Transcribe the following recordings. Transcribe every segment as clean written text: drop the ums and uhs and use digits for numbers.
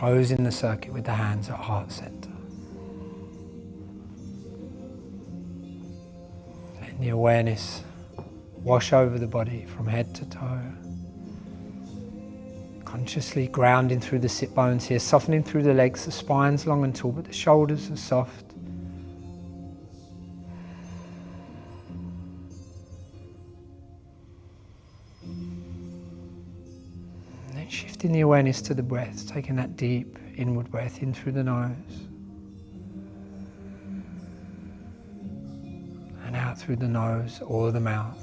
closing the circuit with the hands at heart center. Letting the awareness wash over the body from head to toe. Consciously grounding through the sit bones here, softening through the legs. The spine's long and tall, but the shoulders are soft. And then shifting the awareness to the breath, taking that deep inward breath in through the nose and out through the nose or the mouth.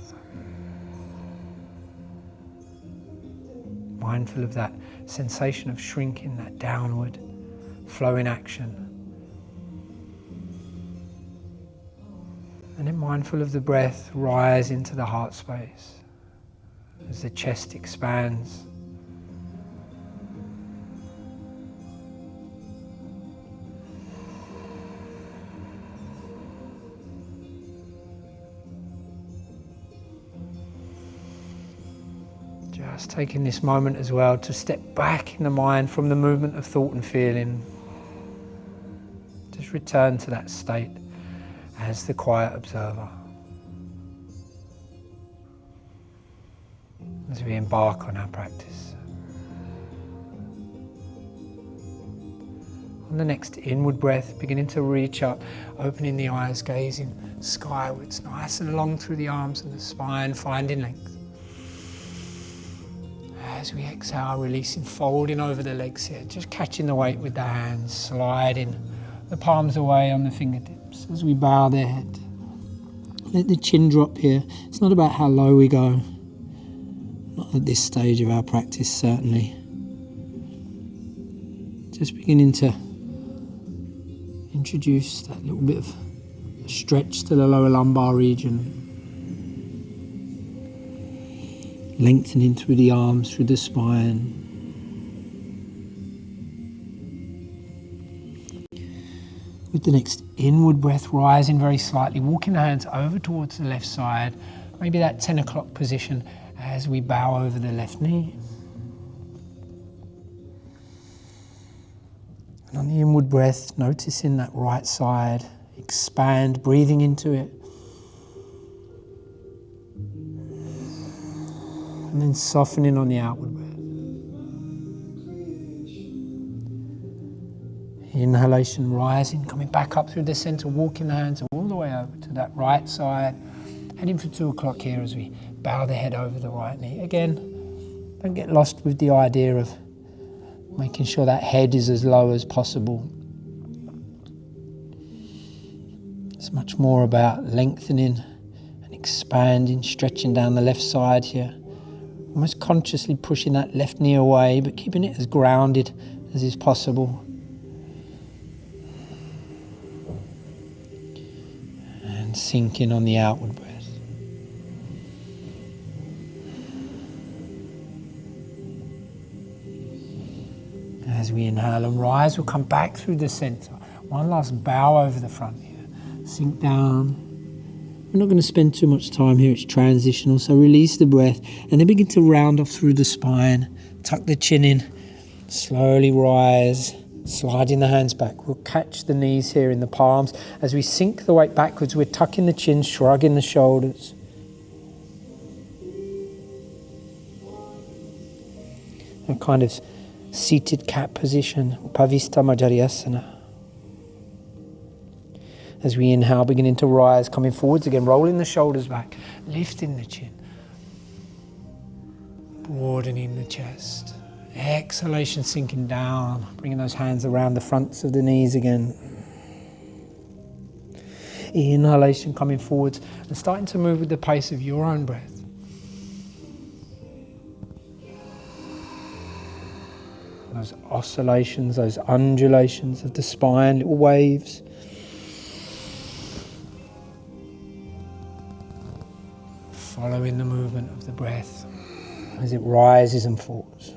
Mindful of that sensation of shrinking, that downward flowing action. And then mindful of the breath rise into the heart space as the chest expands. Just taking this moment as well to step back in the mind from the movement of thought and feeling. Just return to that state as the quiet observer. As we embark on our practice. On the next inward breath, beginning to reach up, opening the eyes, gazing skywards, nice and long through the arms and the spine, finding length. As we exhale, releasing, folding over the legs here, just catching the weight with the hands, sliding the palms away on the fingertips as we bow the head. Let the chin drop here. It's not about how low we go, not at this stage of our practice certainly. Just beginning to introduce that little bit of a stretch to the lower lumbar region. Lengthening through the arms, through the spine. With the next inward breath, rising very slightly, walking the hands over towards the left side, maybe that 10 o'clock position as we bow over the left knee. And on the inward breath, noticing that right side, expand, breathing into it. And then softening on the outward breath. Inhalation, rising, coming back up through the center, walking the hands all the way over to that right side. Heading for 2 o'clock here as we bow the head over the right knee. Again, don't get lost with the idea of making sure that head is as low as possible. It's much more about lengthening and expanding, stretching down the left side here. Almost consciously pushing that left knee away, but keeping it as grounded as is possible. And sinking on the outward breath. As we inhale and rise, we'll come back through the center. One last bow over the front here. Sink down. We're not going to spend too much time here, it's transitional, so release the breath and then begin to round off through the spine, tuck the chin in, slowly rise, sliding the hands back. We'll catch the knees here in the palms. As we sink the weight backwards, we're tucking the chin, shrugging the shoulders. A kind of seated cat position, Upavista Majariasana. As we inhale, beginning to rise, coming forwards again, rolling the shoulders back, lifting the chin, broadening the chest. Exhalation, sinking down, bringing those hands around the fronts of the knees again. Inhalation, coming forwards and starting to move with the pace of your own breath. Those oscillations, those undulations of the spine, little waves. Following the movement of the breath as it rises and falls.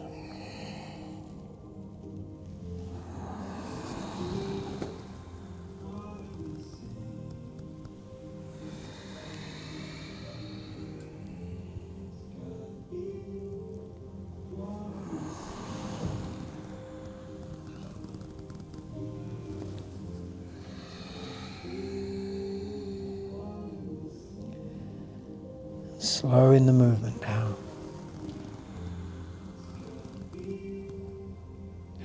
slowing the movement down.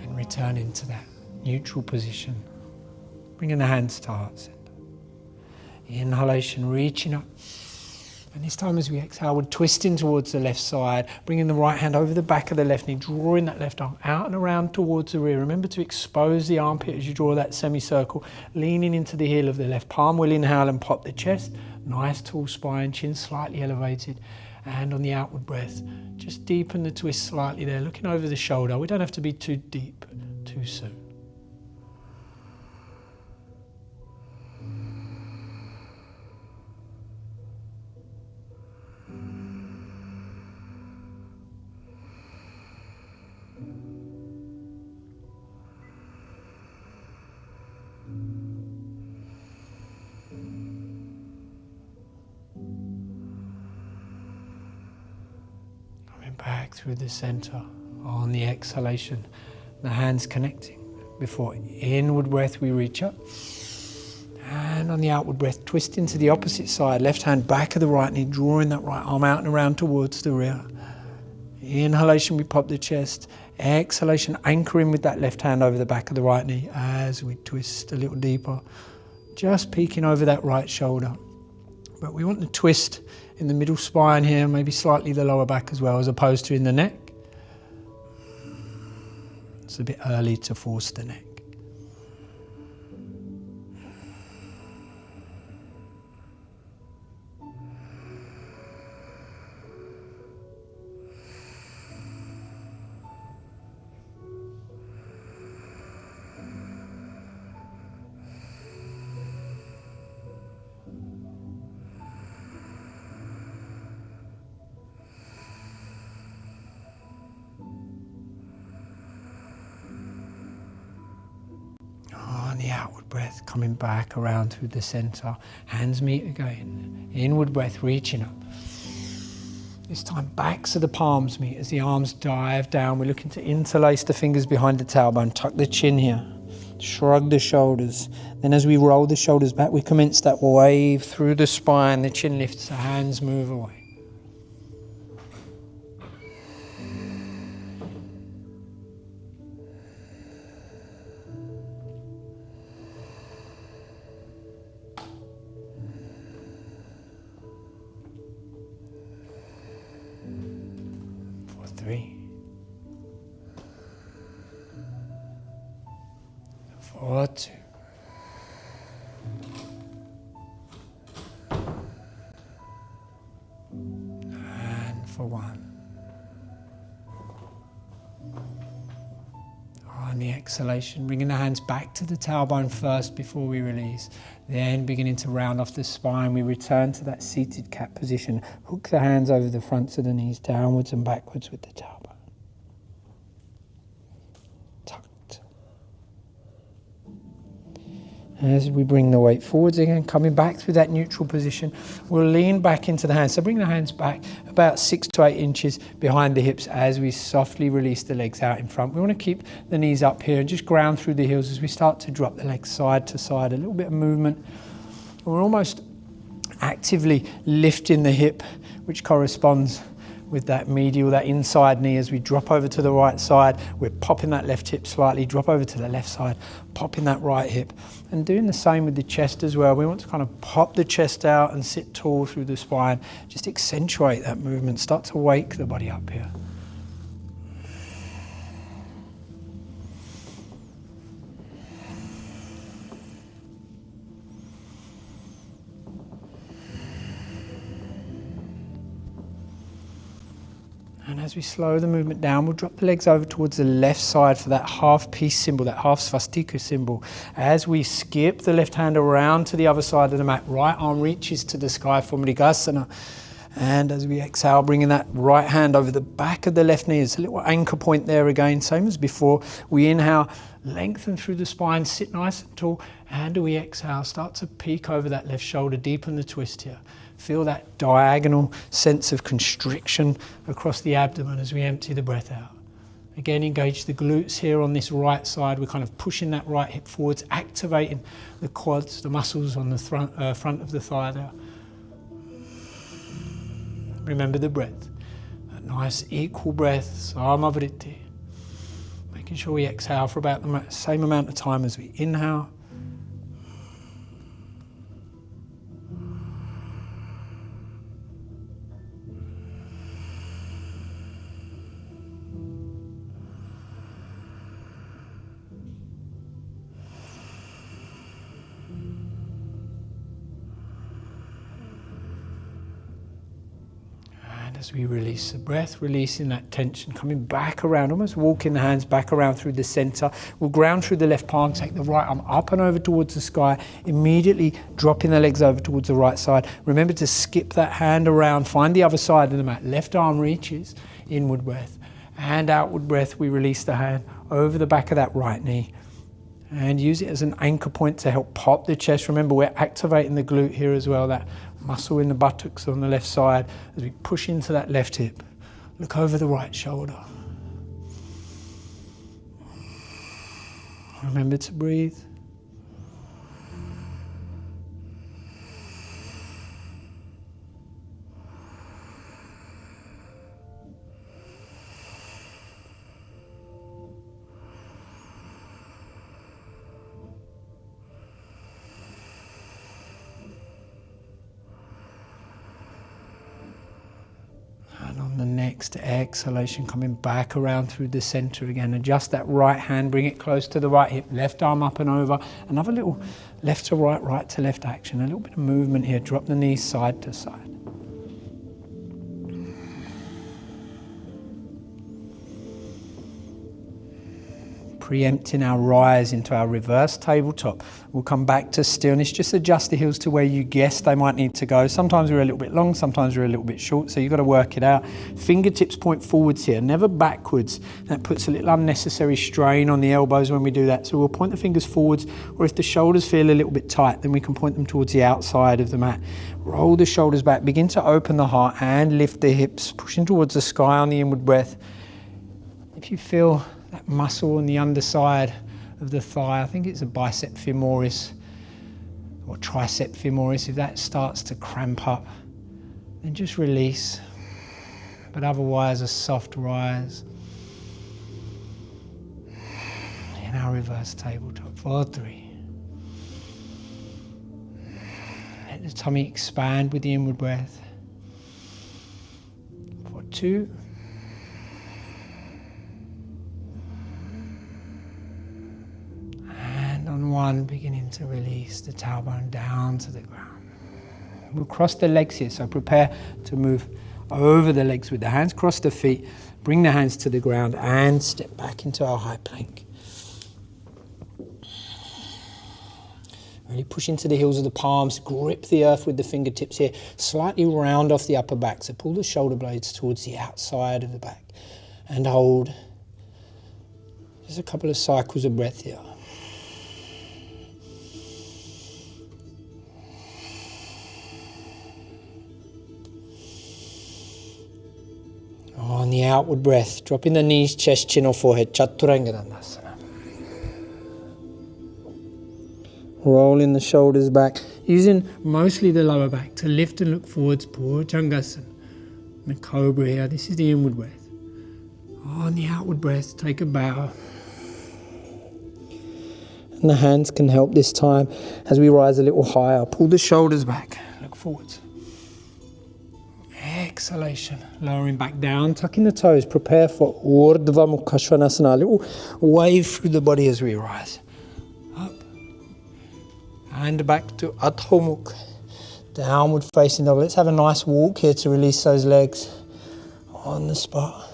And returning to that neutral position. Bringing the hands to heart center. Inhalation, reaching up. And this time as we exhale, we're twisting towards the left side, bringing the right hand over the back of the left knee, drawing that left arm out and around towards the rear. Remember to expose the armpit as you draw that semicircle, leaning into the heel of the left palm. We'll inhale and pop the chest. Nice tall spine, chin slightly elevated. And on the outward breath, just deepen the twist slightly there, looking over the shoulder. We don't have to be too deep too soon. Back through the center on the exhalation, the hands connecting. Before inward breath, we reach up, and on the outward breath, twist into the opposite side. Left hand back of the right knee, drawing that right arm out and around towards the rear. Inhalation, we pop the chest. Exhalation, anchoring with that left hand over the back of the right knee as we twist a little deeper, just peeking over that right shoulder. But we want to twist in the middle spine here, maybe slightly the lower back as well, as opposed to in the neck. It's a bit early to force the neck. The outward breath coming back around through the center. Hands meet again. Inward breath reaching up. This time backs of the palms meet as the arms dive down. We're looking to interlace the fingers behind the tailbone. Tuck the chin here. Shrug the shoulders. Then as we roll the shoulders back, we commence that wave through the spine. The chin lifts, the hands move away. For 2. And for 1. On the exhalation, bringing the hands back to the tailbone first before we release. Then beginning to round off the spine, we return to that seated cat position. Hook the hands over the fronts of the knees, downwards and backwards with the tailbone. As we bring the weight forwards again, coming back through that neutral position, we'll lean back into the hands. So bring the hands back about 6 to 8 inches behind the hips as we softly release the legs out in front. We want to keep the knees up here and just ground through the heels as we start to drop the legs side to side. A little bit of movement. We're almost actively lifting the hip, which corresponds with that medial, that inside knee. As we drop over to the right side, we're popping that left hip slightly, drop over to the left side, popping that right hip. And doing the same with the chest as well. We want to kind of pop the chest out and sit tall through the spine. Just accentuate that movement, start to wake the body up here. And as we slow the movement down, we'll drop the legs over towards the left side for that half peace symbol, that half svastika symbol. As we skip the left hand around to the other side of the mat, right arm reaches to the sky for Mrigasana. And as we exhale, bringing that right hand over the back of the left knee. There's a little anchor point there again, same as before. We inhale, lengthen through the spine, sit nice and tall. And we exhale, start to peek over that left shoulder, deepen the twist here. Feel that diagonal sense of constriction across the abdomen as we empty the breath out. Again, engage the glutes here on this right side. We're kind of pushing that right hip forwards, activating the quads, the muscles on the front of the thigh there. Remember the breath. A nice equal breath, samavriti. Making sure we exhale for about the same amount of time as we inhale. As we release the breath, releasing that tension, coming back around, almost walking the hands back around through the center. We'll ground through the left palm, take the right arm up and over towards the sky, immediately dropping the legs over towards the right side. Remember to skip that hand around, find the other side of the mat. Left arm reaches, inward breath. And outward breath, we release the hand over the back of that right knee. And use it as an anchor point to help pop the chest. Remember, we're activating the glute here as well, that muscle in the buttocks on the left side. As we push into that left hip, look over the right shoulder. Remember to breathe. The next exhalation, coming back around through the center again. Adjust that right hand, bring it close to the right hip, left arm up and over. Another little left to right, right to left action. A little bit of movement here. Drop the knees side to side. Preempting our rise into our reverse tabletop. We'll come back to stillness. Just adjust the heels to where you guess they might need to go. Sometimes we're a little bit long, sometimes we're a little bit short, so you've got to work it out. Fingertips point forwards here, never backwards. That puts a little unnecessary strain on the elbows when we do that. So we'll point the fingers forwards, or if the shoulders feel a little bit tight, then we can point them towards the outside of the mat. Roll the shoulders back, begin to open the heart and lift the hips, pushing towards the sky on the inward breath. If you feel that muscle on the underside of the thigh, I think it's a bicep femoris or tricep femoris, if that starts to cramp up, then just release. But otherwise, a soft rise in our reverse tabletop. 4, 3. Let the tummy expand with the inward breath. 4, 2. On 1, beginning to release the tailbone down to the ground. We'll cross the legs here, so prepare to move over the legs with the hands, cross the feet, bring the hands to the ground and step back into our high plank. Really push into the heels of the palms, grip the earth with the fingertips here, slightly round off the upper back, so pull the shoulder blades towards the outside of the back and hold. Just a couple of cycles of breath here. On the outward breath, dropping the knees, chest, chin or forehead, Chaturanga Dandasana. Rolling the shoulders back, using mostly the lower back to lift and look forwards, Bhujangasana. The cobra here, this is the inward breath. On the outward breath, take a bow. And the hands can help this time as we rise a little higher. Pull the shoulders back, look forwards. Exhalation, lowering back down, tucking the toes, prepare for Urdhva Mukha Svanasana, a little wave through the body as we rise. Up, and back to Adho Mukha, downward facing dog. Let's have a nice walk here to release those legs on the spot.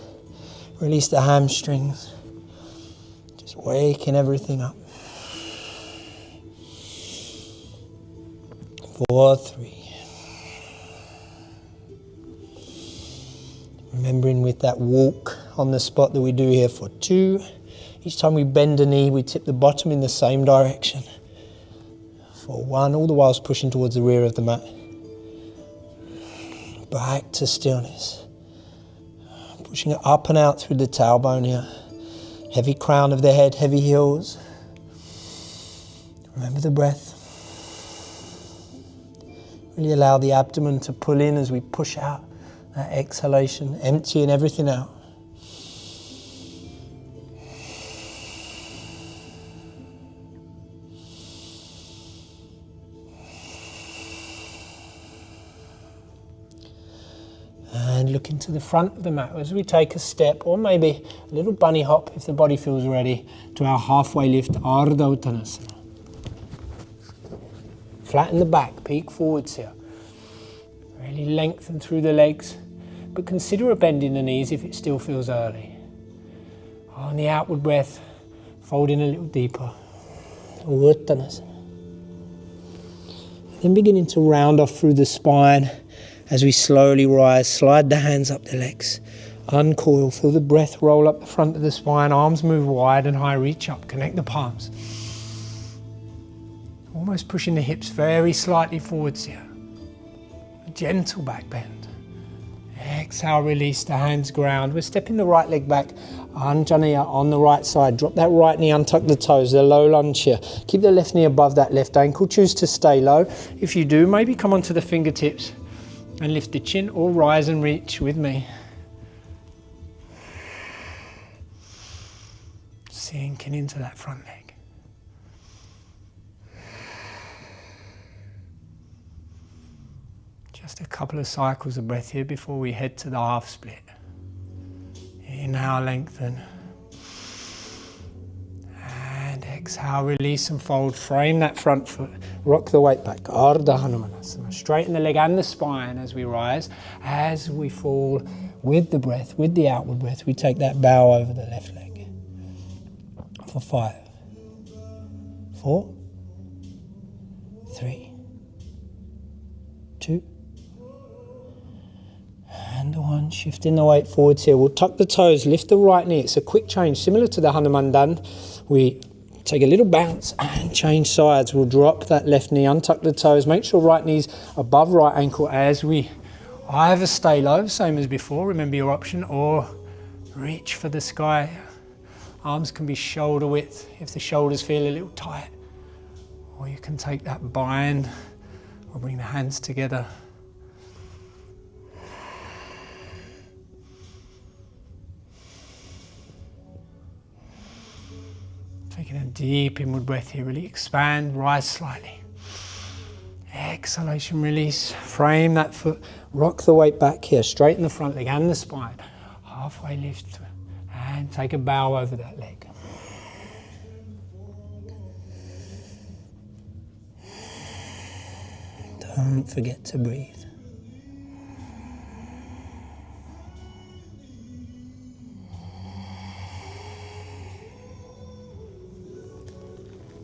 Release the hamstrings, just waking everything up. 4, 3. Remembering with that walk on the spot that we do here for 2. Each time we bend a knee, we tip the bottom in the same direction. For 1, all the while pushing towards the rear of the mat. Back to stillness. Pushing it up and out through the tailbone here. Heavy crown of the head, heavy heels. Remember the breath. Really allow the abdomen to pull in as we push out That exhalation, emptying everything out. And look into the front of the mat as we take a step, or maybe a little bunny hop if the body feels ready, to our halfway lift, Ardha Uttanasana. Flatten the back, peek forwards here. Really lengthen through the legs, but consider a bend in the knees if it still feels early. On the outward breath, fold in a little deeper. Uttanasana. Then beginning to round off through the spine. As we slowly rise, slide the hands up the legs. Uncoil, feel the breath roll up the front of the spine. Arms move wide and high, reach up, connect the palms. Almost pushing the hips very slightly forwards here. A gentle back bend. Exhale, release the hands ground. We're stepping the right leg back. Anjaniya on the right side. Drop that right knee, untuck the toes, the low lunge here. Keep the left knee above that left ankle. Choose to stay low. If you do, maybe come onto the fingertips and lift the chin, or rise and reach with me. Sinking into that front leg. Just a couple of cycles of breath here before we head to the half split. Inhale, lengthen. And exhale, release and fold. Frame that front foot. Rock the weight back. Ardha Hanumanasana. Straighten the leg and the spine as we rise. As we fall with the breath, with the outward breath, we take that bow over the left leg. For 5, 4, 3, 2, and 1. Shifting the weight forwards here. We'll tuck the toes, lift the right knee. It's a quick change, similar to the Hanuman Dand. We take a little bounce and change sides. We'll drop that left knee, untuck the toes. Make sure right knee's above right ankle as we either stay low, same as before, remember your option, or reach for the sky. Arms can be shoulder width if the shoulders feel a little tight. Or you can take that bind or bring the hands together. Taking a deep inward breath here, really expand, rise slightly. Exhalation, release, frame that foot, rock the weight back here, straighten the front leg and the spine. Halfway lift and take a bow over that leg. Don't forget to breathe.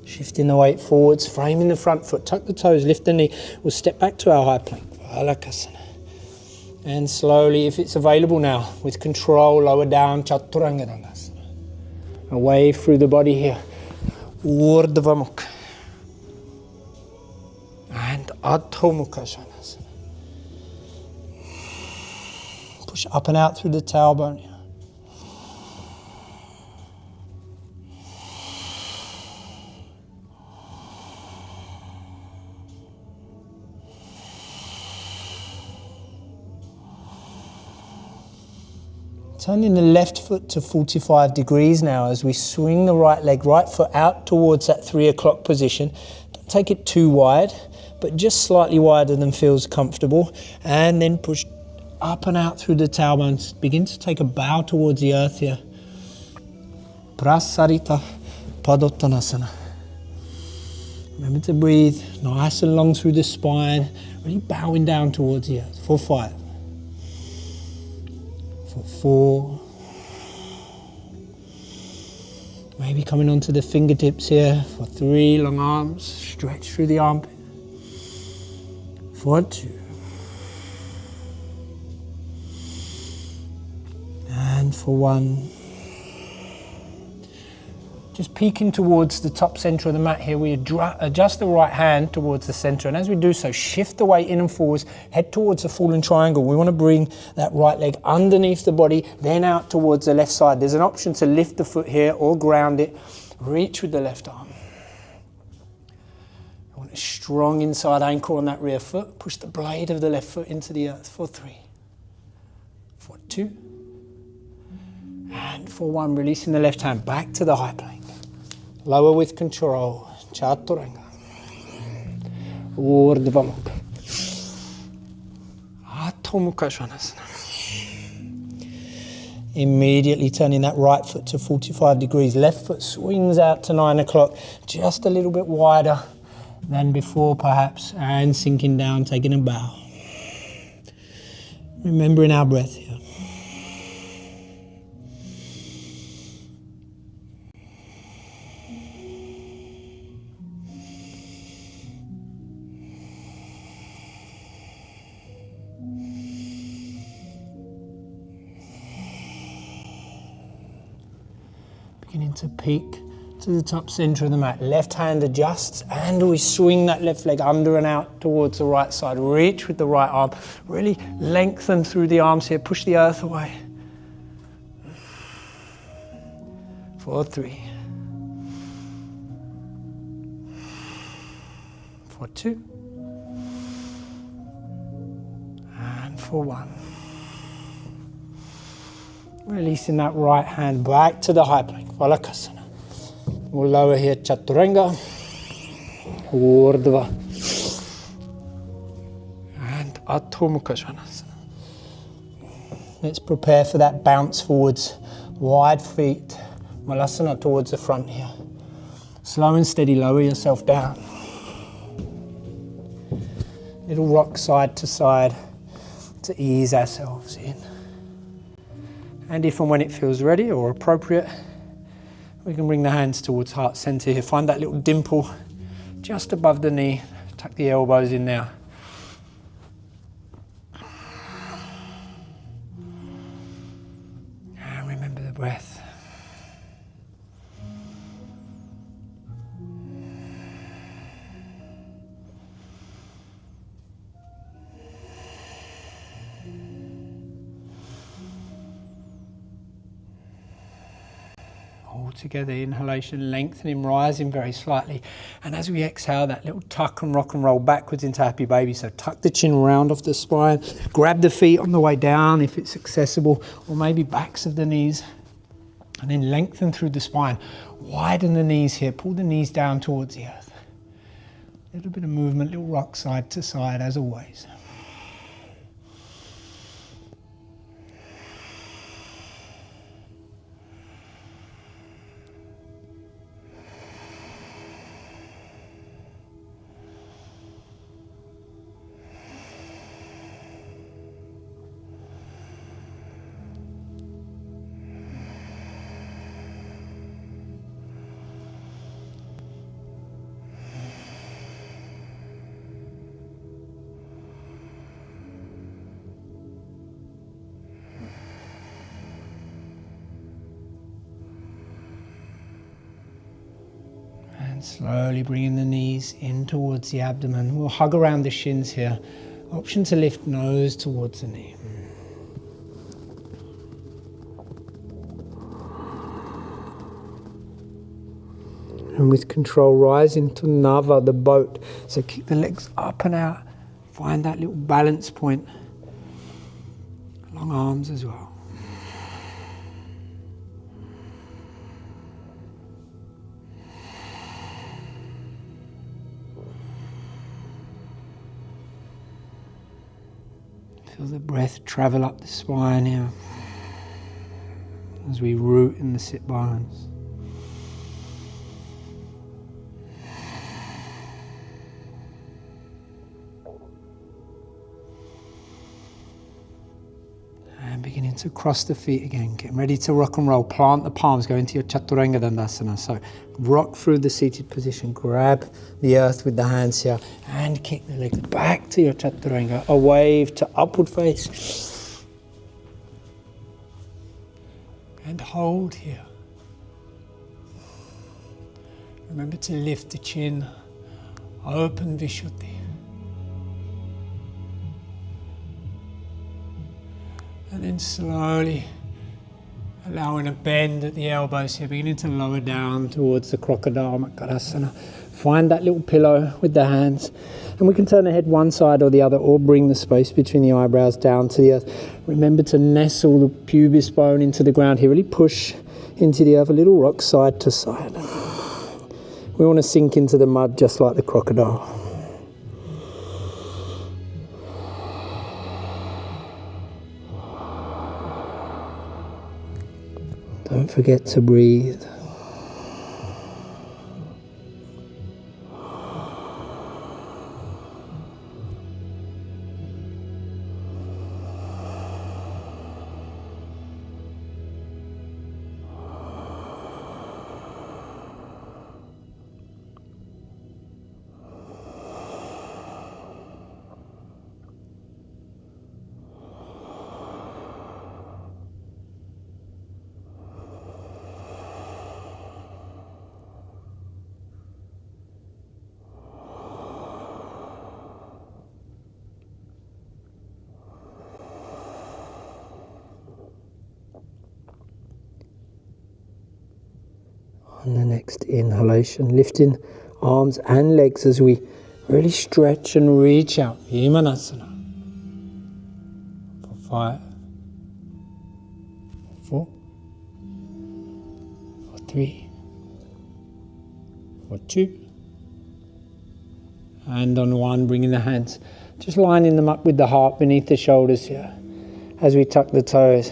Shifting the weight forwards, framing the front foot, tuck the toes, lift the knee. We'll step back to our high plank. And slowly, if it's available now, with control, lower down, Chaturanga Dandasana. Away through the body here. Urdhva Mukha. And Adho Mukha Svanasana. Push up and out through the tailbone here. Turning the left foot to 45 degrees now as we swing the right leg, right foot out towards that 3 o'clock position. Don't take it too wide, but just slightly wider than feels comfortable. And then push up and out through the tailbones. Begin to take a bow towards the earth here. Prasarita Padottanasana. Remember to breathe nice and long through the spine, really bowing down towards the earth. For 5. For 4, maybe coming onto the fingertips here. For 3, long arms, stretch through the armpit. For 2, and for 1. Just peeking towards the top center of the mat here, we adjust the right hand towards the center, and as we do so, shift the weight in and forwards, head towards the fallen triangle. We want to bring that right leg underneath the body, then out towards the left side. There's an option to lift the foot here or ground it. Reach with the left arm. You want a strong inside ankle on that rear foot. Push the blade of the left foot into the earth. For 3. 2. And for 1, releasing the left hand back to the high plank. Lower with control. Chaturanga. Urdhva Mukha. Adho Mukha Svanasana. Immediately turning that right foot to 45 degrees. Left foot swings out to 9 o'clock. Just a little bit wider than before perhaps. And sinking down, taking a bow. Remembering our breath here. Beginning to peak to the top center of the mat. Left hand adjusts and we swing that left leg under and out towards the right side. Reach with the right arm. Really lengthen through the arms here. Push the earth away. 4, 3. 4, 2. And for 1. Releasing that right hand back to the high plank. Valakasana. We'll lower here, Chaturanga, Urdhva, and Adho Mukha Svanasana. Let's prepare for that bounce forwards, wide feet, Malasana towards the front here. Slow and steady, lower yourself down. Little rock side to side to ease ourselves in. And if and when it feels ready or appropriate, we can bring the hands towards heart center here. Find that little dimple just above the knee. Tuck the elbows in there. And remember the breath. All together, inhalation, lengthening, rising very slightly. And as we exhale, that little tuck and rock and roll backwards into happy baby. So tuck the chin round off the spine, grab the feet on the way down if it's accessible, or maybe backs of the knees. And then lengthen through the spine. Widen the knees here, pull the knees down towards the earth. A little bit of movement, little rock side to side as always. And slowly bringing the knees in towards the abdomen. We'll hug around the shins here. Option to lift nose towards the knee. And with control, rise into Nava, the boat. So keep the legs up and out. Find that little balance point. Long arms as well. Feel the breath travel up the spine here as we root in the sit bones. And beginning to cross the feet again, getting ready to rock and roll. Plant the palms, go into your Chaturanga Dandasana. So rock through the seated position, grab the earth with the hands here and kick the legs back to your Chaturanga. A wave to upward face. And hold here. Remember to lift the chin, open Vishuddhi. And then slowly allowing a bend at the elbows here, beginning to lower down towards the Crocodile Makarasana. Find that little pillow with the hands, and we can turn the head one side or the other, or bring the space between the eyebrows down to the earth. Remember to nestle the pubis bone into the ground here. Really push into the earth, a little rock side to side. We want to sink into the mud just like the crocodile. Don't forget to breathe. On the next inhalation, lifting arms and legs as we really stretch and reach out. Vimanasana. For 5, 4, for 3, for 2, and on 1, bringing the hands, just lining them up with the heart beneath the shoulders here as we tuck the toes.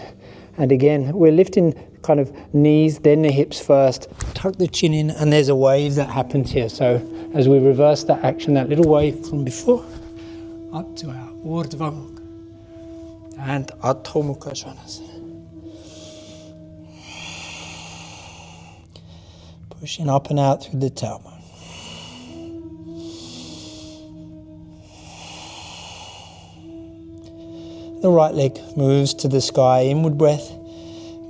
And again, we're lifting kind of knees, then the hips first. Tuck the chin in, and there's a wave that happens here. So as we reverse that action, that little wave from before, up to our Urdhva Mukha and Adho Mukha Svanasana. Pushing up and out through the tailbone. The right leg moves to the sky, inward breath.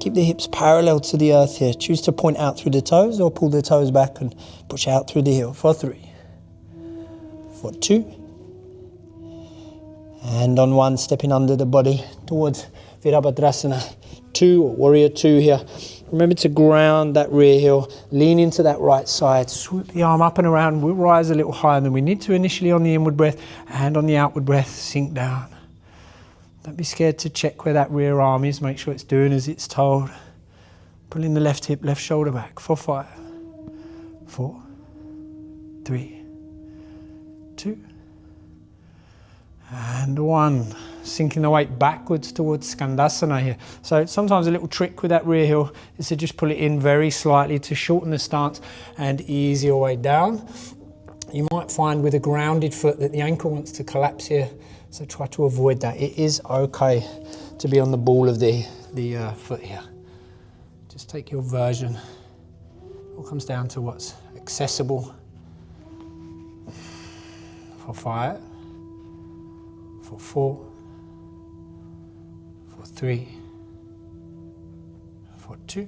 Keep the hips parallel to the earth here. Choose to point out through the toes or pull the toes back and push out through the heel. For 3, for 2, and on 1, stepping under the body towards Virabhadrasana 2 or Warrior 2 here. Remember to ground that rear heel, lean into that right side, swoop the arm up and around. We'll rise a little higher than we need to initially on the inward breath, and on the outward breath, sink down. Don't be scared to check where that rear arm is. Make sure it's doing as it's told. Pulling the left hip, left shoulder back. For 5, 4, 3, 2, and 1. Sinking the weight backwards towards Skandasana here. So sometimes a little trick with that rear heel is to just pull it in very slightly to shorten the stance and ease your way down. You might find with a grounded foot that the ankle wants to collapse here. So try to avoid that. It is okay to be on the ball of the foot here. Just take your version. It all comes down to what's accessible. For 5, for 4, for 3, for 2,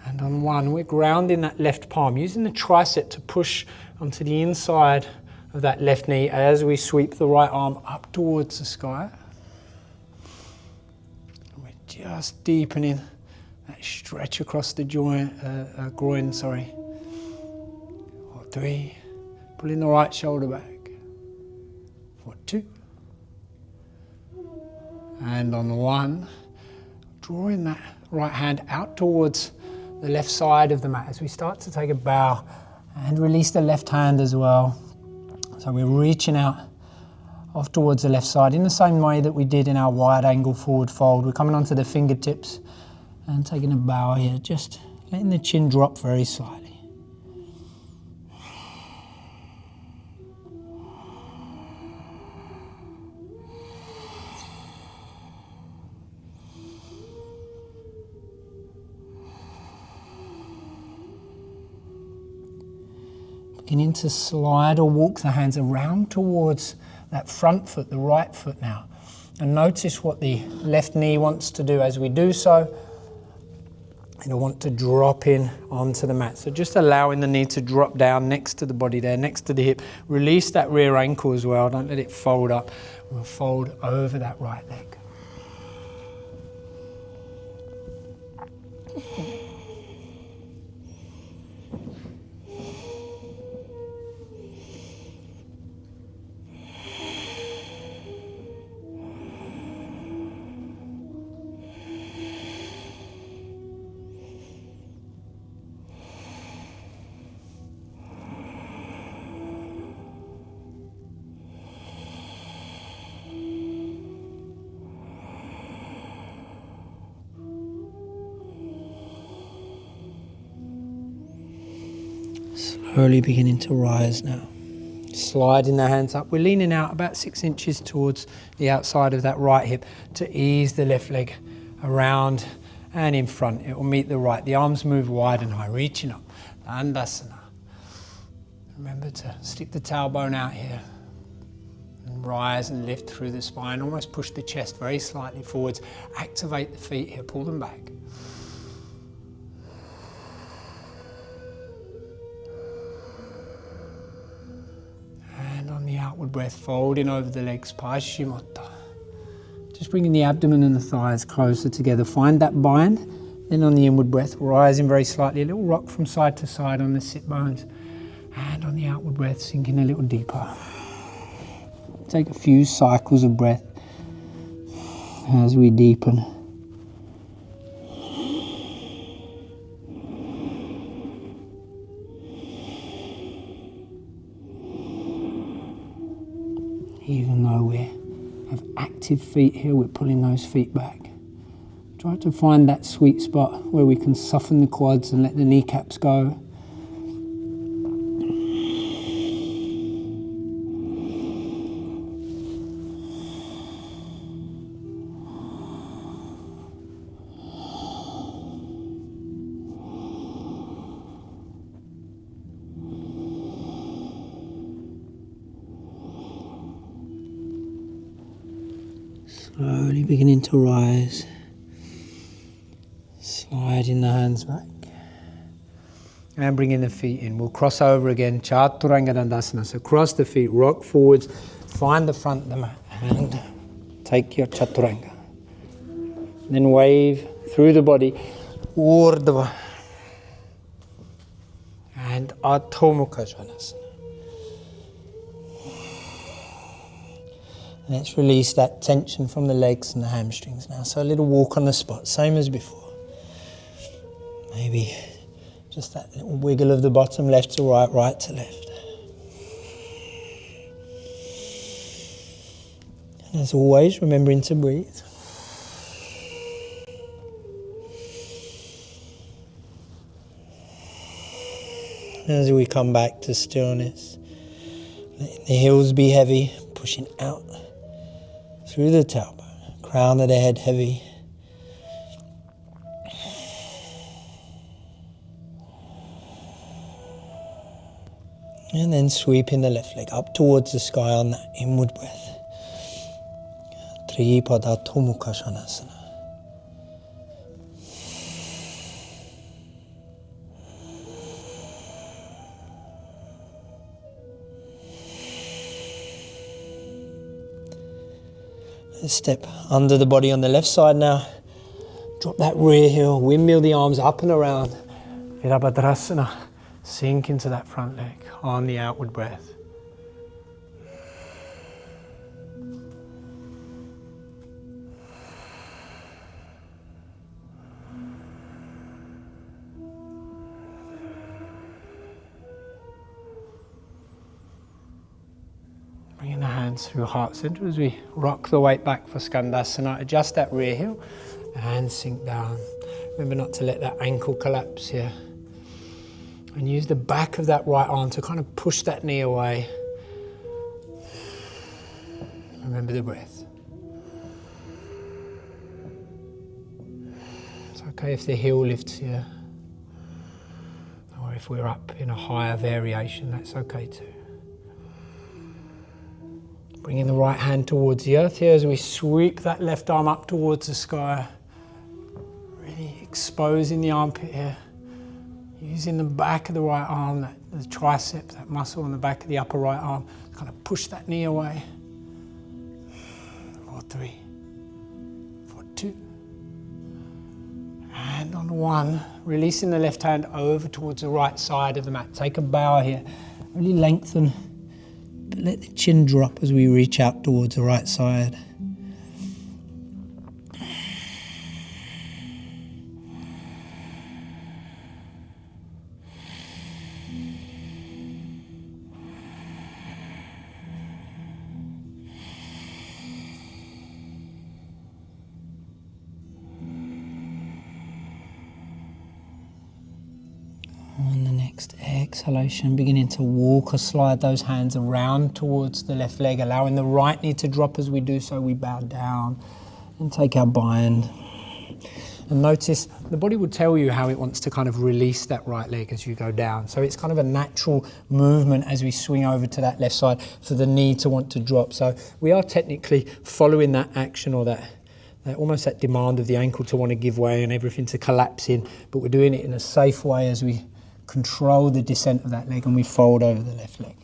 and on 1, we're grounding that left palm, using the tricep to push onto the inside of that left knee as we sweep the right arm up towards the sky. And we're just deepening that stretch across the groin. For 3, pulling the right shoulder back. For 2, and on 1, drawing that right hand out towards the left side of the mat as we start to take a bow, and release the left hand as well. So we're reaching out off towards the left side in the same way that we did in our wide angle forward fold. We're coming onto the fingertips and taking a bow here, just letting the chin drop very slightly. Beginning to slide or walk the hands around towards that front foot, the right foot now. And notice what the left knee wants to do as we do so. It'll want to drop in onto the mat. So just allowing the knee to drop down next to the body there, next to the hip. Release that rear ankle as well. Don't let it fold up. We'll fold over that right leg. Slowly beginning to rise now. Sliding the hands up. We're leaning out about 6 inches towards the outside of that right hip to ease the left leg around and in front. It will meet the right. The arms move wide and high, reaching up. Dandasana. Remember to stick the tailbone out here and rise and lift through the spine. Almost push the chest very slightly forwards. Activate the feet here, pull them back. And on the outward breath, folding over the legs, Paschimotto. Just bringing the abdomen and the thighs closer together. Find that bind. Then on the inward breath, rising very slightly, a little rock from side to side on the sit bones. And on the outward breath, sinking a little deeper. Take a few cycles of breath as we deepen. Even though we have active feet here, we're pulling those feet back. Try to find that sweet spot where we can soften the quads and let the kneecaps go. Slowly beginning to rise. Sliding the hands back. And bringing the feet in. We'll cross over again. Chaturanga Dandasana. So cross the feet, rock forwards, find the front of the mat and take your Chaturanga. Then wave through the body. Urdhva. And Adho Mukha Svanasana. Let's release that tension from the legs and the hamstrings now. So a little walk on the spot, same as before. Maybe just that little wiggle of the bottom, left to right, right to left. And as always, remembering to breathe. As we come back to stillness, letting the heels be heavy, pushing out through the tailbone, crown of the head heavy. And then sweeping the left leg up towards the sky on that inward breath. Tripada Mukha Svanasana. Step under the body on the left side now. Drop that rear heel, windmill the arms up and around. Virabhadrasana. Sink into that front leg on the outward breath. Bringing the hands through heart center as we rock the weight back for Skandasana. Adjust that rear heel and sink down. Remember not to let that ankle collapse here. And use the back of that right arm to kind of push that knee away. Remember the breath. It's okay if the heel lifts here. Or if we're up in a higher variation, that's okay too. Bringing the right hand towards the earth here as we sweep that left arm up towards the sky. Really exposing the armpit here. Using the back of the right arm, the tricep, that muscle on the back of the upper right arm, kind of push that knee away. For 3, for 2, and on 1, releasing the left hand over towards the right side of the mat. Take a bow here, really lengthen, but let the chin drop as we reach out towards the right side. On the Next exhalation, beginning to walk or slide those hands around towards the left leg, allowing the right knee to drop as we do so. We bow down and take our bind. And notice the body will tell you how it wants to kind of release that right leg as you go down. So it's kind of a natural movement as we swing over to that left side for the knee to want to drop. So we are technically following that action, or that almost that demand of the ankle to want to give way and everything to collapse in, but we're doing it in a safe way as we control the descent of that leg and we fold over the left leg.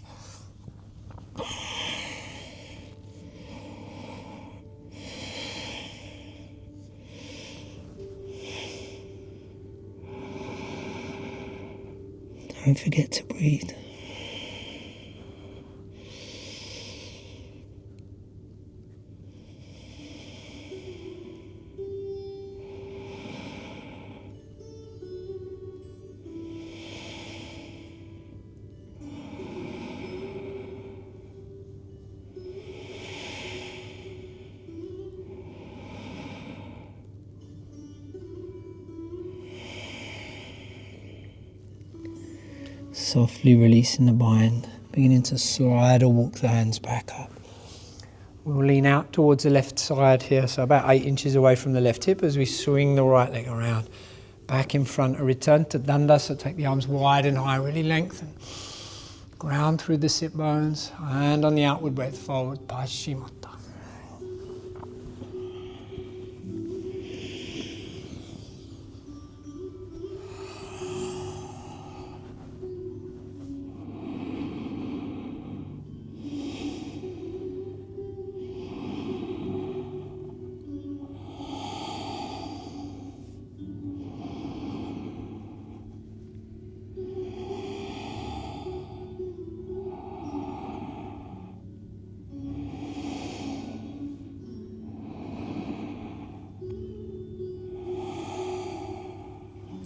Don't forget to breathe. Softly releasing the bind, beginning to slide or walk the hands back up. We'll lean out towards the left side here, so about 8 inches away from the left hip as we swing the right leg around. Back in front, a return to danda, so take the arms wide and high, really lengthen. Ground through the sit bones, and on the outward breath, forward, Paschimottanasana.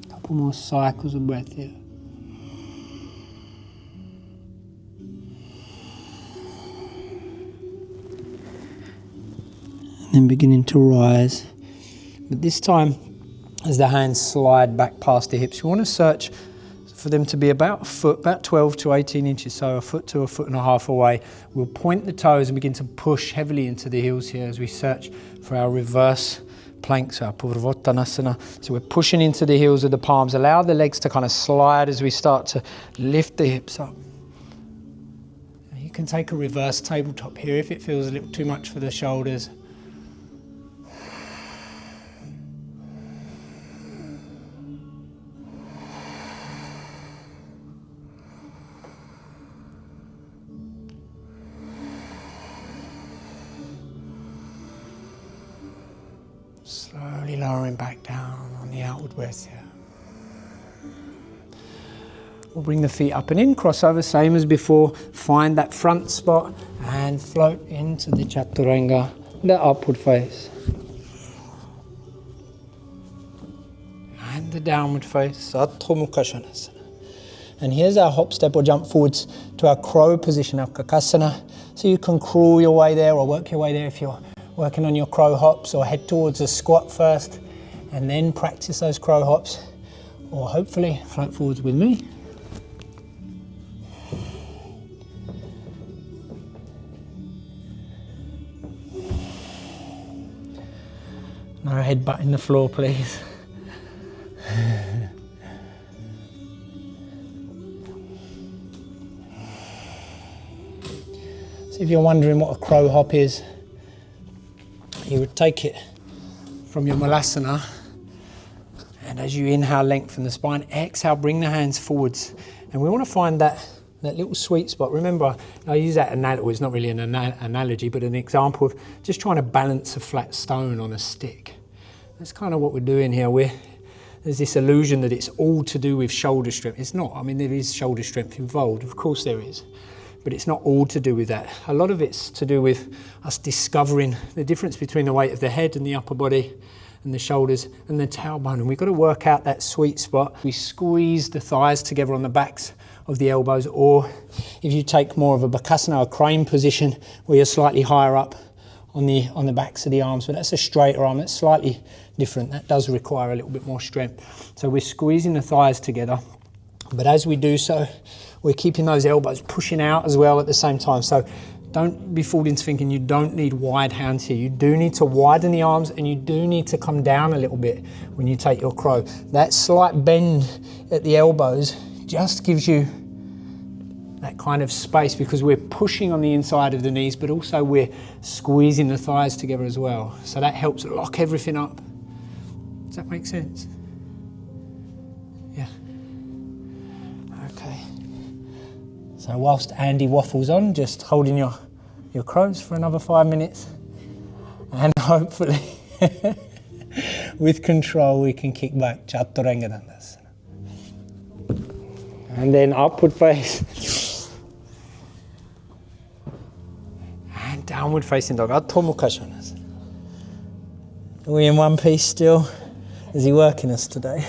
Couple more cycles of breath here. And then beginning to rise. But this time, as the hands slide back past the hips, we want to search for them to be about a foot, about 12 to 18 inches, so a foot to a foot and a half away. We'll point the toes and begin to push heavily into the heels here as we search for our reverse plank, so our Purvottanasana. So we're pushing into the heels of the palms. Allow the legs to kind of slide as we start to lift the hips up. You can take a reverse tabletop here if it feels a little too much for the shoulders. Slowly lowering back down on the outward breath here. We'll bring the feet up and in, cross over, same as before. Find that front spot and float into the Chaturanga, the upward face. And the downward face, Adho Mukha Svanasana. And here's our hop step or jump forwards to our crow position, our Kakasana. So you can crawl your way there or work your way there if you're working on your crow hops, or head towards a squat first and then practice those crow hops, or hopefully float forwards with me. No headbutt in the floor, please. So if you're wondering what a crow hop is, you would take it from your Malasana, and as you inhale, lengthen the spine, exhale, bring the hands forwards. And we want to find that little sweet spot. Remember, I use that analogy, it's not really an analogy, but an example of just trying to balance a flat stone on a stick. That's kind of what we're doing here. There's this illusion that it's all to do with shoulder strength. It's not. I mean, there is shoulder strength involved, of course there is. But it's not all to do with that. A lot of it's to do with us discovering the difference between the weight of the head and the upper body and the shoulders and the tailbone. And we've got to work out that sweet spot. We squeeze the thighs together on the backs of the elbows, or if you take more of a Bakasana, a crane position, where you're slightly higher up on the backs of the arms, but that's a straighter arm. That's slightly different. That does require a little bit more strength. So we're squeezing the thighs together. But as we do so, we're keeping those elbows pushing out as well at the same time. So don't be fooled into thinking you don't need wide hands here. You do need to widen the arms, and you do need to come down a little bit when you take your crow. That slight bend at the elbows just gives you that kind of space, because we're pushing on the inside of the knees, but also we're squeezing the thighs together as well. So that helps lock everything up. Does that make sense? Yeah. Okay. So whilst Andy waffles on, just holding your crows for another 5 minutes, and hopefully with control we can kick back chaturanga dandasana. And then upward face and downward facing dog. Adho Mukha Svanasana. Are we in one piece still? Is he working us today?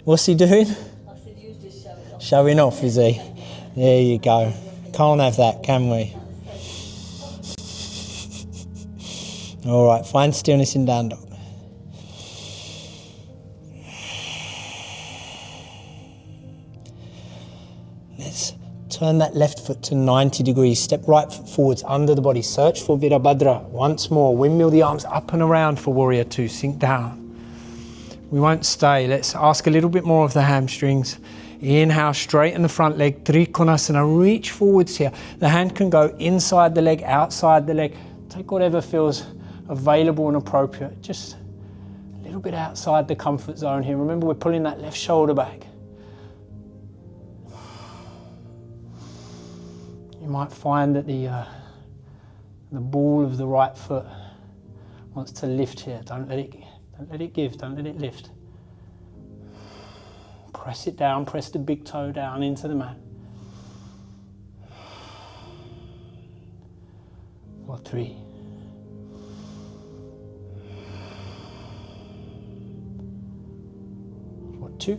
What's he doing? Showing off, is he? There you go. Can't have that, can we? All right, find stillness in down dog. Let's turn that left foot to 90 degrees. Step right foot forwards under the body. Search for Virabhadra. Once more, windmill the arms up and around for warrior two. Sink down. We won't stay. Let's ask a little bit more of the hamstrings. Inhale, straighten the front leg, Trikonasana, reach forwards here. The hand can go inside the leg, outside the leg. Take whatever feels available and appropriate. Just a little bit outside the comfort zone here. Remember, we're pulling that left shoulder back. You might find that the ball of the right foot wants to lift here. Don't let it give, don't let it lift. Press it down, press the big toe down into the mat. For 3. For 2.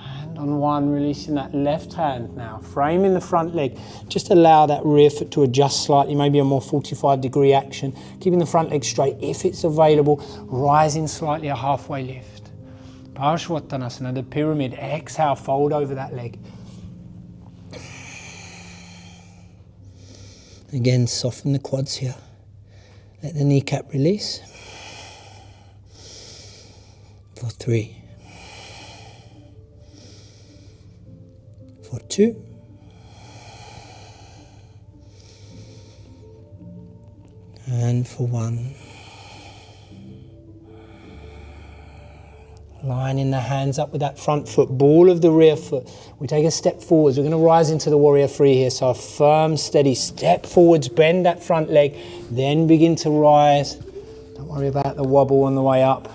And on 1, releasing that left hand now, framing the front leg. Just allow that rear foot to adjust slightly, maybe a more 45-degree action. Keeping the front leg straight if it's available, rising slightly, a halfway lift. Parshvattanasana, the pyramid. Exhale, fold over that leg. Again, soften the quads here. Let the kneecap release. For 3. For 2. And for 1. Lining the hands up with that front foot, ball of the rear foot. We take a step forwards. We're going to rise into the warrior 3 here. So a firm, steady step forwards, bend that front leg, then begin to rise. Don't worry about the wobble on the way up.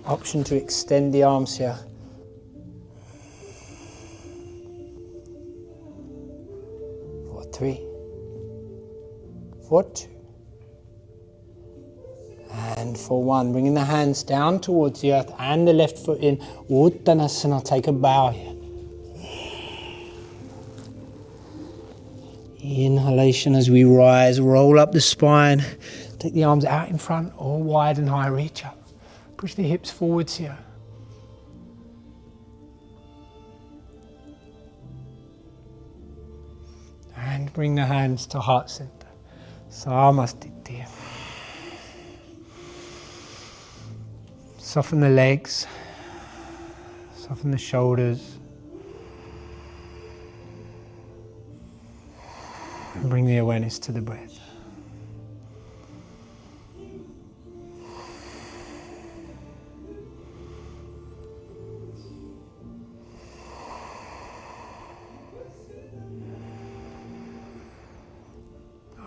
Option to extend the arms here. For 3. For 2. And for 1, bringing the hands down towards the earth and the left foot in. Uttanasana, take a bow here. Inhalation as we rise, roll up the spine. Take the arms out in front or wide and high, reach up. Push the hips forwards here. And bring the hands to heart center. Samastiti. Soften the legs, soften the shoulders. And bring the awareness to the breath.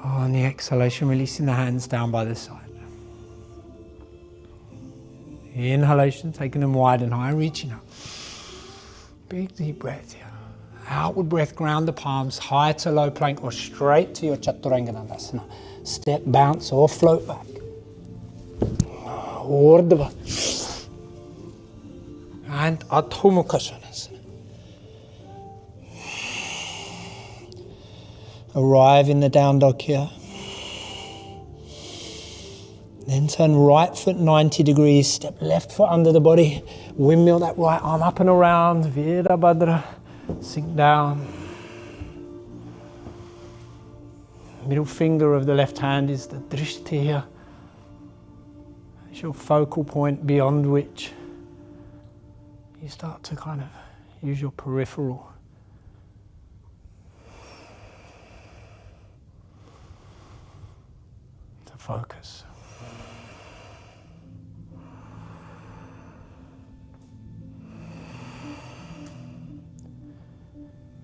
On the exhalation, releasing the hands down by the side. Inhalation, taking them wide and high, reaching up. Big deep breath here. Outward breath, ground the palms, high to low plank or straight to your chaturanga dandasana. Step, bounce or float back. Urdhva. And Adho Mukha Svanasana. Arrive in the down dog here. Then turn right foot 90 degrees, step left foot under the body, windmill that right arm up and around, Virabhadra, sink down. Middle finger of the left hand is the drishti here. It's your focal point beyond which you start to kind of use your peripheral. To focus.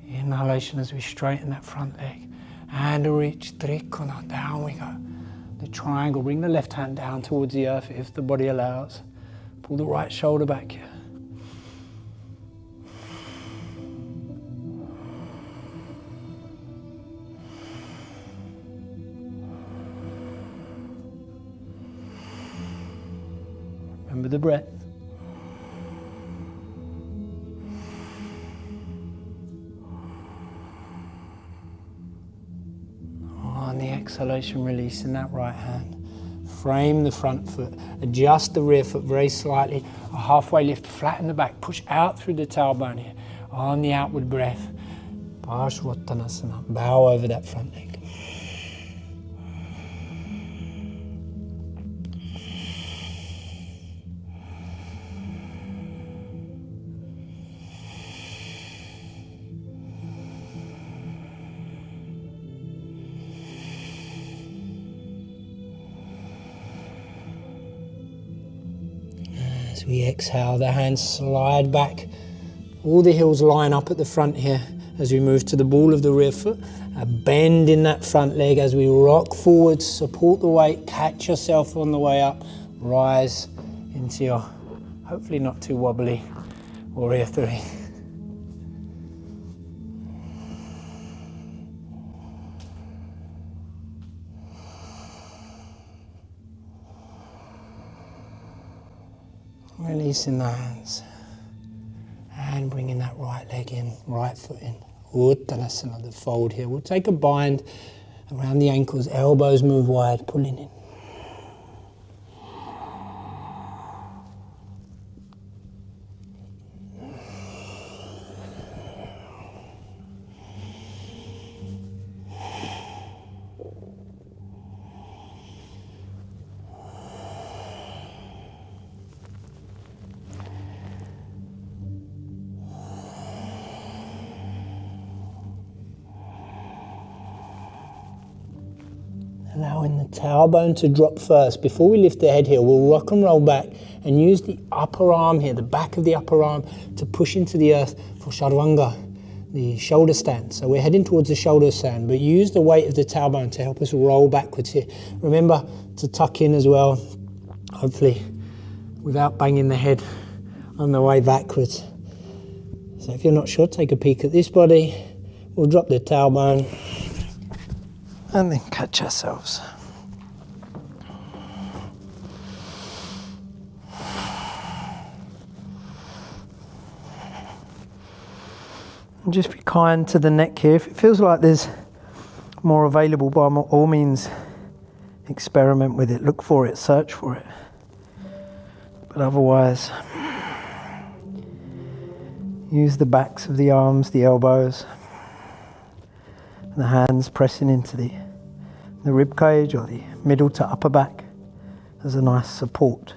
Inhalation as we straighten that front leg. And reach Trikona, down we go. The triangle, bring the left hand down towards the earth if the body allows. Pull the right shoulder back here. Remember the breath. On the exhalation, releasing that right hand. Frame the front foot. Adjust the rear foot very slightly. A halfway lift, flatten the back. Push out through the tailbone here. On the outward breath. Parshvottanasana. Bow over that front leg. As we exhale, the hands slide back. All the heels line up at the front here as we move to the ball of the rear foot. A bend in that front leg as we rock forwards, support the weight, catch yourself on the way up, rise into your hopefully not too wobbly warrior three. Releasing the hands and bringing that right leg in, right foot in. Uttanasana, the fold here. We'll take a bind around the ankles, elbows move wide, pulling in. Allowing the tailbone to drop first. Before we lift the head here, we'll rock and roll back and use the upper arm here, the back of the upper arm, to push into the earth for Sharvanga, the shoulder stand. So we're heading towards the shoulder stand, but use the weight of the tailbone to help us roll backwards here. Remember to tuck in as well, hopefully without banging the head on the way backwards. So if you're not sure, take a peek at this body. We'll drop the tailbone and then catch ourselves. And just be kind to the neck here. If it feels like there's more available, by all means, experiment with it, look for it, search for it. But otherwise, use the backs of the arms, the elbows, the hands pressing into the rib cage or the middle to upper back as a nice support.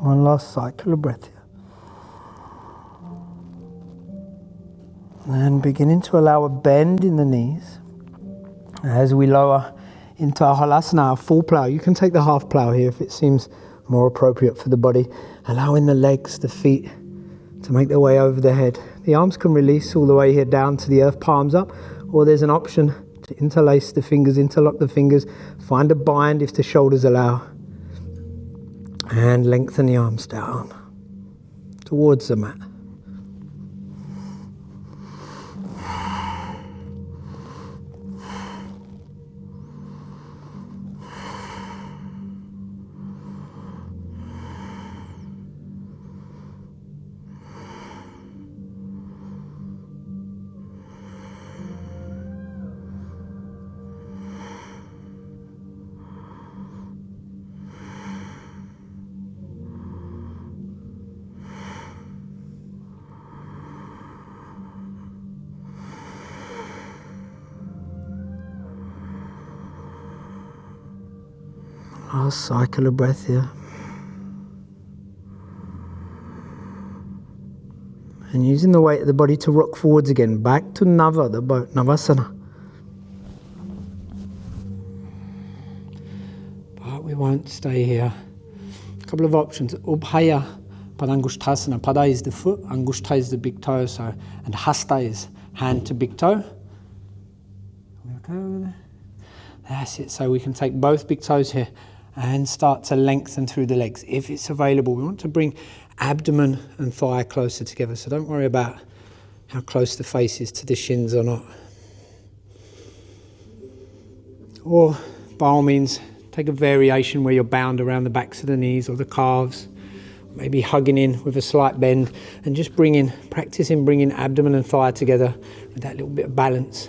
One last cycle of breath here. And beginning to allow a bend in the knees as we lower into our halasana, our full plow. You can take the half plow here if it seems more appropriate for the body. Allowing the legs, the feet to make their way over the head. The arms can release all the way here down to the earth, palms up, or there's an option to interlace the fingers, interlock the fingers, find a bind if the shoulders allow. And lengthen the arms down towards the mat. Last cycle of breath here. And using the weight of the body to rock forwards again, back to Nava, the boat, Navasana. But we won't stay here. A couple of options. Ubhaya Padangushtasana. Pada is the foot, Angushta is the big toe, so, and Hasta is hand to big toe. We okay over there? That's it. So we can take both big toes here and start to lengthen through the legs if it's available. We want to bring abdomen and thigh closer together, so don't worry about how close the face is to the shins or not. Or by all means, take a variation where you're bound around the backs of the knees or the calves, maybe hugging in with a slight bend, and just practicing bringing abdomen and thigh together with that little bit of balance.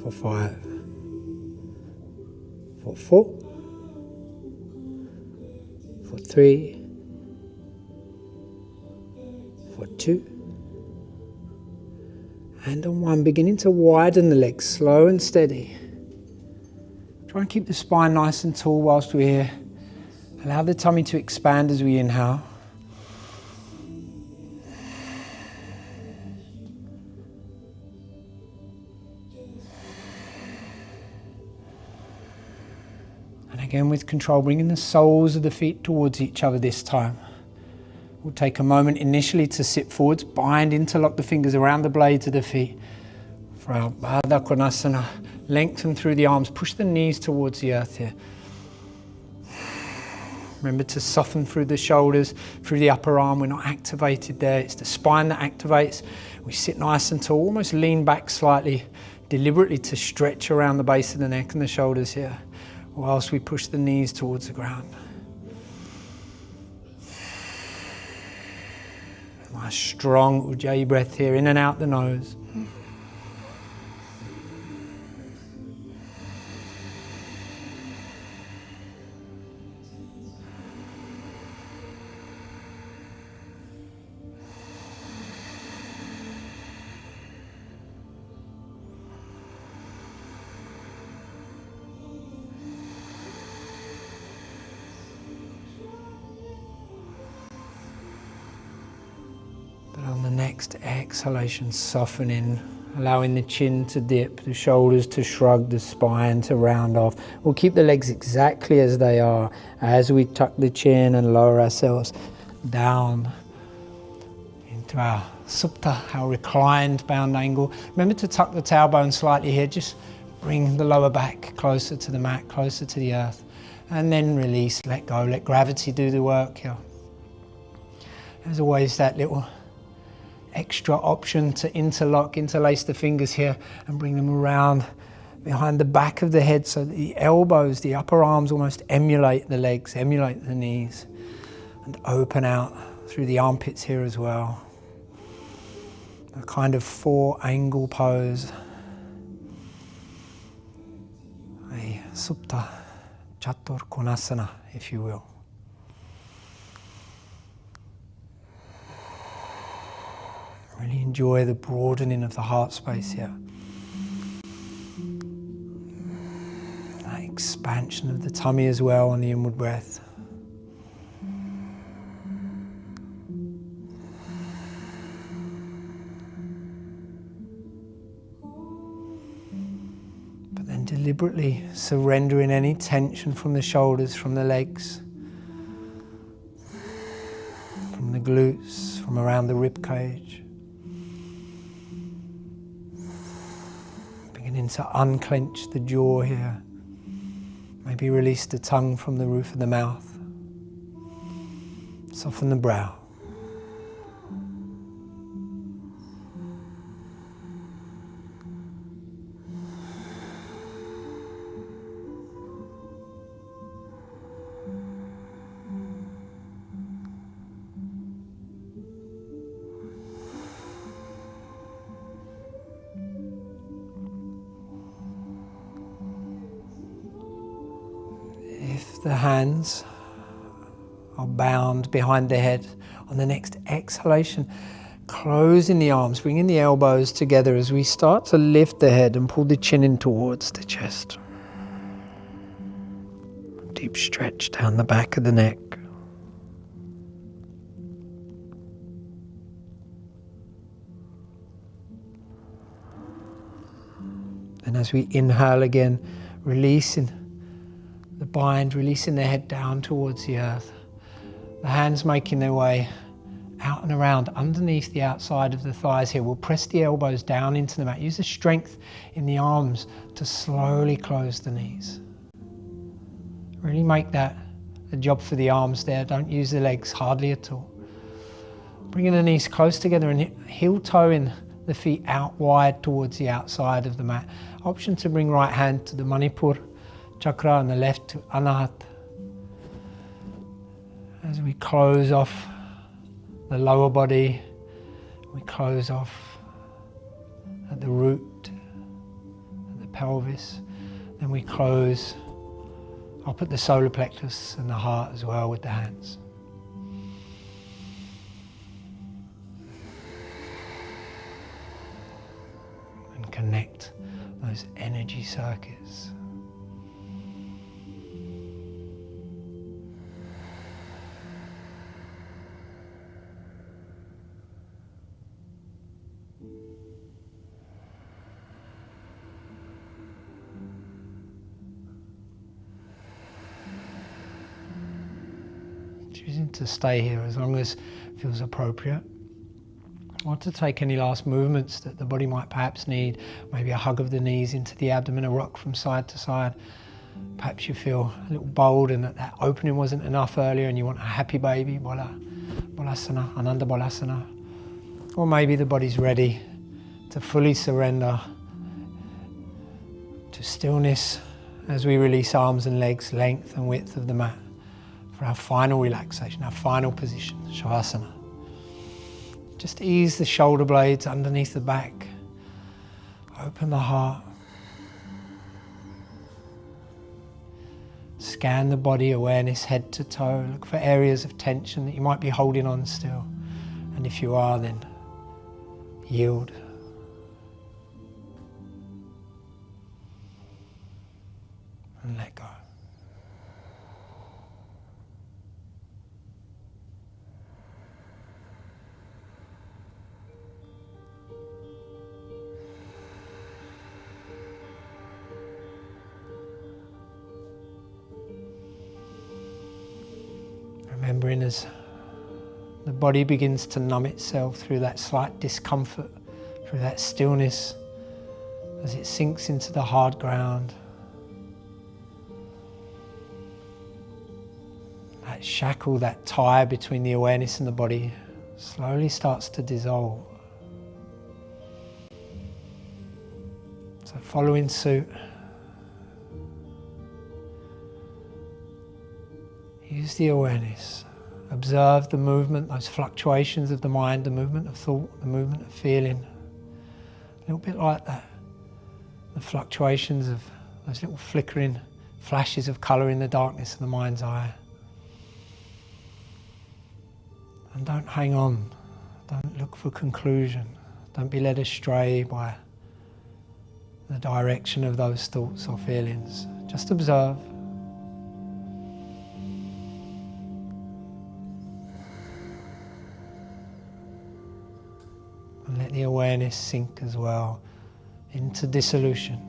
For 5, for 4, for 3, for 2, and on 1, beginning to widen the legs, slow and steady. Try and keep the spine nice and tall whilst we're here. Allow the tummy to expand as we inhale. Again, with control, bringing the soles of the feet towards each other this time. We'll take a moment initially to sit forwards, bind, interlock the fingers around the blades of the feet. For our Baddha Konasana, lengthen through the arms, push the knees towards the earth here. Remember to soften through the shoulders, through the upper arm. We're not activated there. It's the spine that activates. We sit nice and tall, almost lean back slightly, deliberately to stretch around the base of the neck and the shoulders here, whilst we push the knees towards the ground. Nice strong Ujjayi breath here, in and out the nose. On the next exhalation, softening, allowing the chin to dip, the shoulders to shrug, the spine to round off. We'll keep the legs exactly as they are as we tuck the chin and lower ourselves down into our supta, our reclined bound angle. Remember to tuck the tailbone slightly here, just bring the lower back closer to the mat, closer to the earth, and then release, let go, let gravity do the work here. There's always that little extra option to interlace the fingers here and bring them around behind the back of the head so that the elbows, the upper arms almost emulate the legs, emulate the knees, and open out through the armpits here as well. A kind of 4-angle pose, a supta chatur konasana, if you will. Really enjoy the broadening of the heart space here. That expansion of the tummy as well on the inward breath. But then deliberately surrendering any tension from the shoulders, from the legs, from the glutes, from around the rib cage. Beginning to unclench the jaw here. Maybe release the tongue from the roof of the mouth. Soften the brow. If the hands are bound behind the head, on the next exhalation, closing the arms, bringing the elbows together as we start to lift the head and pull the chin in towards the chest. Deep stretch down the back of the neck. And as we inhale again, releasing the bind, releasing the head down towards the earth. The hands making their way out and around underneath the outside of the thighs here. We'll press the elbows down into the mat. Use the strength in the arms to slowly close the knees. Really make that a job for the arms there. Don't use the legs hardly at all. Bringing the knees close together and heel toeing the feet out wide towards the outside of the mat. Option to bring right hand to the Manipur chakra and the left to Anahata. As we close off the lower body, we close off at the root, at the pelvis, then we close up at the solar plexus and the heart as well with the hands. And connect those energy circuits. Choosing to stay here as long as it feels appropriate. Or to take any last movements that the body might perhaps need. Maybe a hug of the knees into the abdomen, a rock from side to side. Perhaps you feel a little bold and that opening wasn't enough earlier and you want a happy baby, Balasana, Ananda Balasana. Or maybe the body's ready to fully surrender to stillness as we release arms and legs, length and width of the mat. For our final relaxation, our final position, Shavasana. Just ease the shoulder blades underneath the back. Open the heart. Scan the body, awareness head to toe. Look for areas of tension that you might be holding on still. And if you are, then yield. And let go. Remembering as the body begins to numb itself through that slight discomfort, through that stillness, as it sinks into the hard ground. That shackle, that tie between the awareness and the body slowly starts to dissolve. So following suit, use the awareness. Observe the movement, those fluctuations of the mind, the movement of thought, the movement of feeling. A little bit like that. The fluctuations of those little flickering flashes of colour in the darkness of the mind's eye. And don't hang on. Don't look for conclusion. Don't be led astray by the direction of those thoughts or feelings. Just observe. And let the awareness sink as well into dissolution.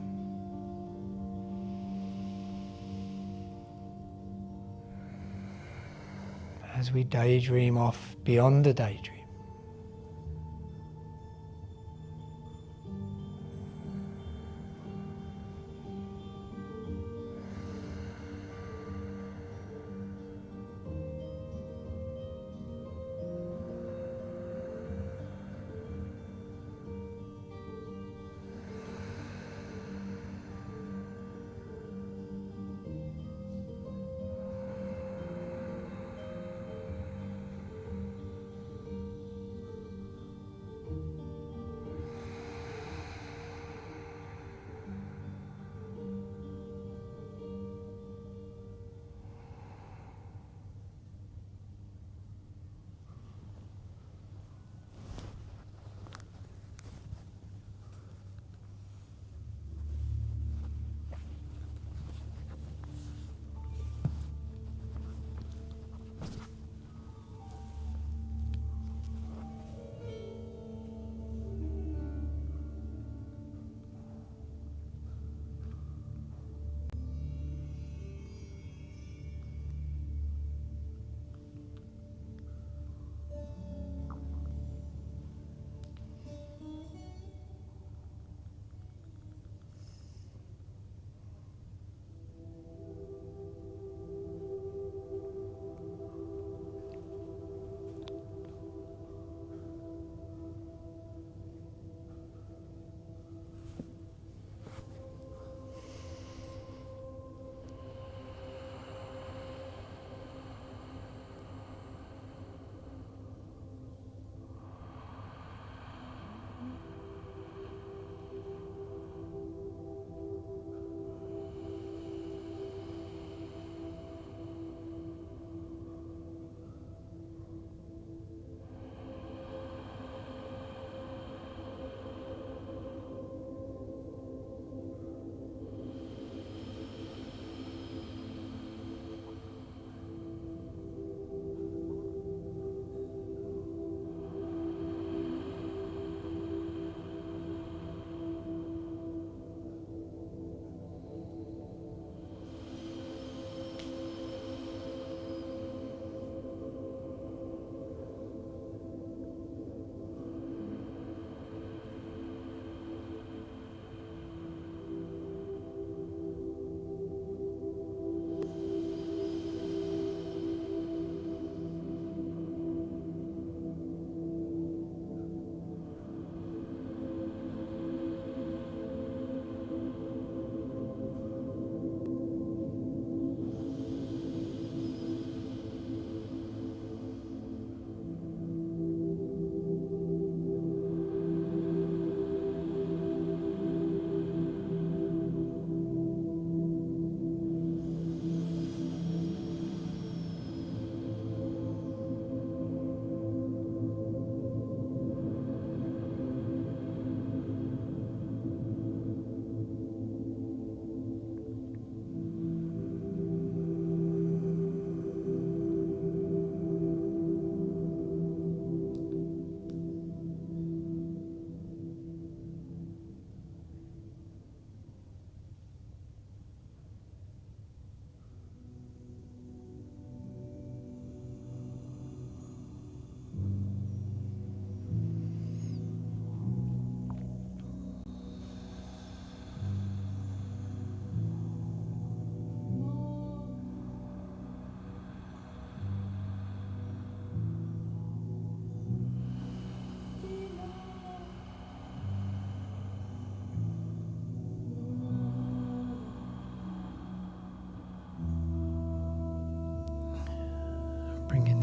As we daydream off beyond a daydream.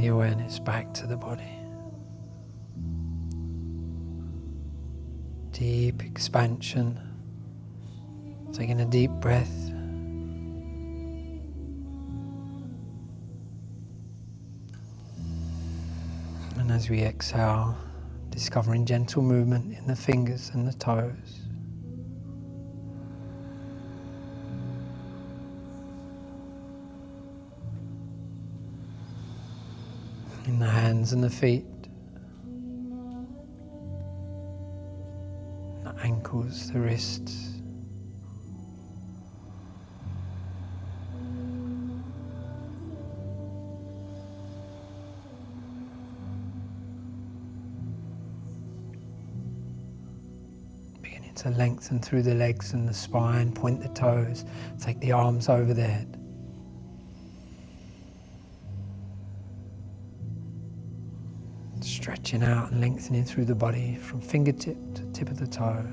the awareness back to the body. Deep expansion. Taking a deep breath. And as we exhale, discovering gentle movement in the fingers and the toes. In the hands and the feet. The ankles, the wrists. Beginning to lengthen through the legs and the spine, point the toes, take the arms over the head. Stretching out and lengthening through the body from fingertip to tip of the toe.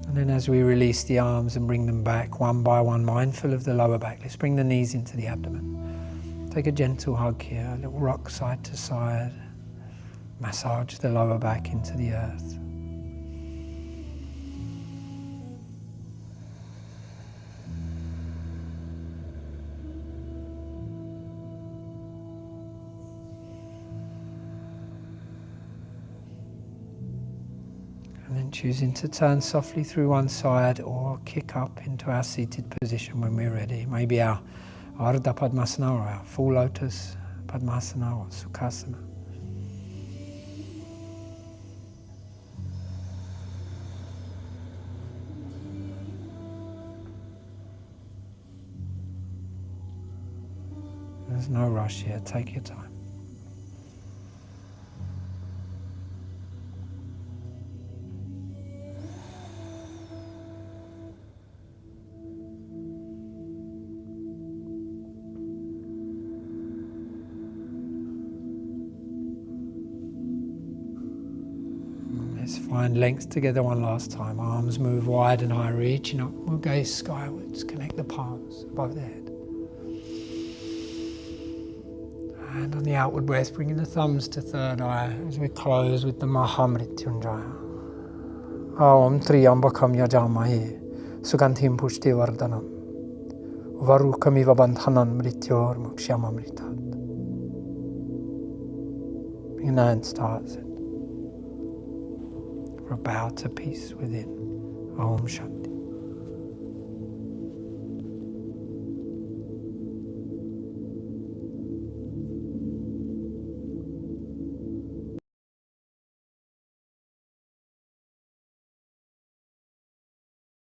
And then as we release the arms and bring them back one by one, mindful of the lower back, let's bring the knees into the abdomen. Take a gentle hug here, a little rock side to side. Massage the lower back into the earth. And then choosing to turn softly through one side or kick up into our seated position when we're ready. Maybe our Ardha Padmasana or our full lotus Padmasana or Sukhasana. There's no rush here, take your time. Let's find length together one last time. Arms move wide and high, reaching up. We'll gaze skywards, connect the palms above the head. And on the outward breath, bringing the thumbs to third eye as we close with the Mahamrityunjaya. Om Triyambakam Yajamahe Sugandhim Pushtivardhanam Varukamiva Bandhanan Mrityor Mukshyamamritat. Bring the hands to heart. For a bow to peace within. Om Shanti.